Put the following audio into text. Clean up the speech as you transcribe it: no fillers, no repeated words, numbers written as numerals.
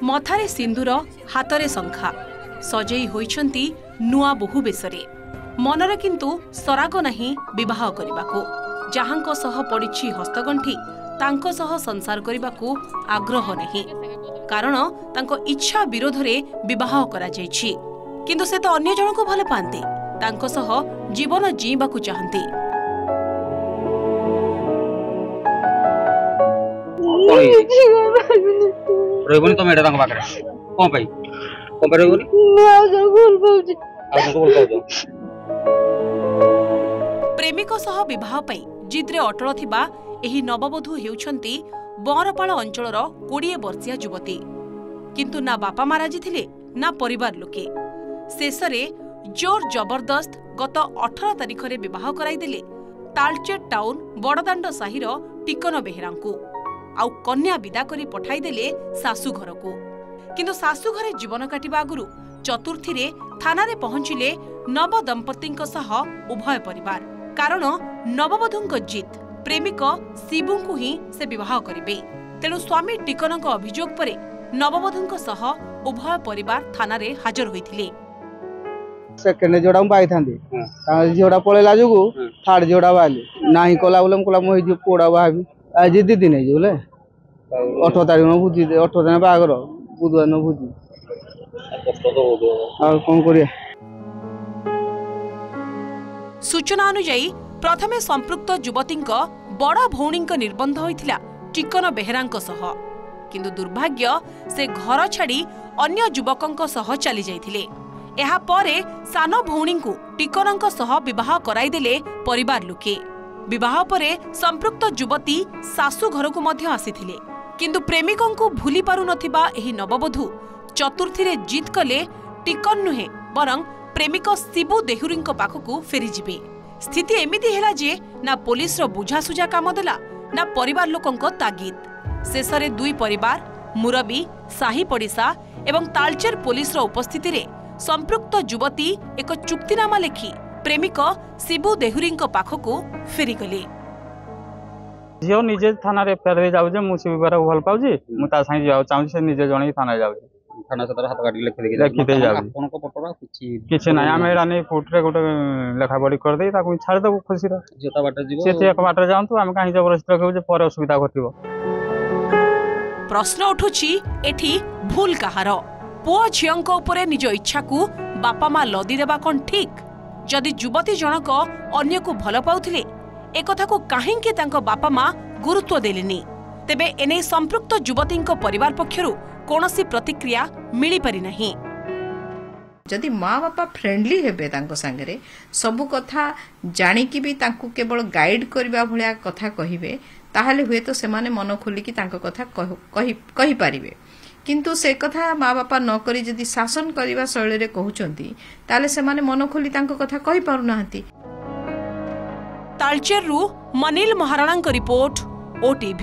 मथारे सिंदूर हातरे शंखा सजेई होइछंती नुआ बहु बेसरे मनरे किंतु सराग नहीं विवाह करबाकू जहांको सह पड़िछि हस्तगंठी तांको सह संसार करबाकू आग्रह नहीं कारण तांको इच्छा विरोध रे विवाह करा जायछि किंतु से तो अन्य जन को भल पांती तांको सह जीवन जीवाकू चाहंती। रहबनी तो मेडा तांको पाकरे कोन पई रहबनी प्रेमिक सह विवाह पई जिद्रे अटल थिबा एही नववधू हेउछंती बरपाल अंचलर 20 वर्षीय युवती किंतु ना बापा माँ राजी थिले ना परिवार लोके शेषरे जोर जबरदस्त गत 18 तारिख रे विवाह कराई देले तालचेर टाउन बड़दाण्ड साहिर टिकन बेहेरांकू आउ कन्या विदा करी पठाई देले सासु घर को किंतु सासु घरे जीवन काटिबा आगुरु चतुर्थी रे थाना रे पहुंचिले नव दंपतिंक सह उभय परिवार कारण नववधूंक जित प्रेमिक शिबुंकु ही से विवाह करिबे तेणु स्वामी टिकनक अभियोग परे नववधूंक सह उभय परिवार थाना रे हाजर होइथिले। सेकेंड जोड़ा पाई था झीटा पलैला जो थर्ड जोड़ा बाहली ना कला बोले मुझे पुआ बाहबी आज 2 दिन बोले 18 तारीख में भोजी 18 दिन बाहर बुधवार न भोजी कौन कर। सूचना अनुजाई प्रथमे संपृक्त युवती बड़ भौणी निर्बंध होइथिला टिकन बेहेरांक सह किंतु दुर्भाग्य से घर छाड़ी अन्य युवकंक सह चली जाइथिले। एहा परे सान भौणी को टिकनंक सह विवाह कराई देले परिवार लोके विवाह परे संपृक्त युवती सासु घर को मध्य आसीथिले किंतु प्रेमिकंकु भूली पारु नथिबा एही नववधू चतुर्थी रे जीत कले टिकन नुहे बरं प्रेमिक शिबु देहुरींक पाखकु फेरी जिबे। स्थिति एमिति हेला जे ना पुलिस रो बुझासुझा काम देला ना परिवार लोकंक तागिद शेषरे 2 परिवार मुरबी साही पड़िसा एवं तालचेर पुलिस रो उपस्थिति रे संपृक्त युवती एक चुक्तिनामा लेखि प्रेमिक शिबु देहुरींक पाखकु फेरी गले। झियो निजे थाना रे फेर जाउ जे मु शिबुबार भल पाउजी मु ता संग जाउ चाहू से निजे जणी थाना जाउ थाना सदर हाथ गाडी लिखि दे जाउ कोन को पटरा किछि नै आमे रानी फुट रे गोटे लेखा बडी कर दे ताकू छाड़ दबु खुशी रे जेता बाटे जीवो से एक बाटे जांतु आमे काहे जबरदस्ती रखबो जे पर असुविधा घटिबो। प्रश्न उठुछि एठी भूल कहार पुओ झियंक उपरे निज इच्छा को बापा माँ लदी देबा कोन ठीक जदि युवती जनक अन्य को भल पाउथिले एकथा को काहेकि तांको बापा माँ गुरुत्व देलेनी तेबे एने संपृक्त युवतींक परिवार पक्षरु कोनोसी प्रतिक्रिया मिली पारि नाही। जदि माँ बापा फ्रेंडली हेबे तांको संगरे सबु कथा जानी कि भी तांको केवल गाइड करबा भलिया कथा कहिबे ताहाले हुए तो सेमाने मन खोली कि तांको कथा कहि पारिबे किंतु से कथा माँ बापा न करी जदि शासन करबा शैली रे कहउचंती ताले सेमाने मन खोली तांको कथा कहि पारु नाहंती। तालचेर रु मनिल महाराणा रिपोर्ट OTV।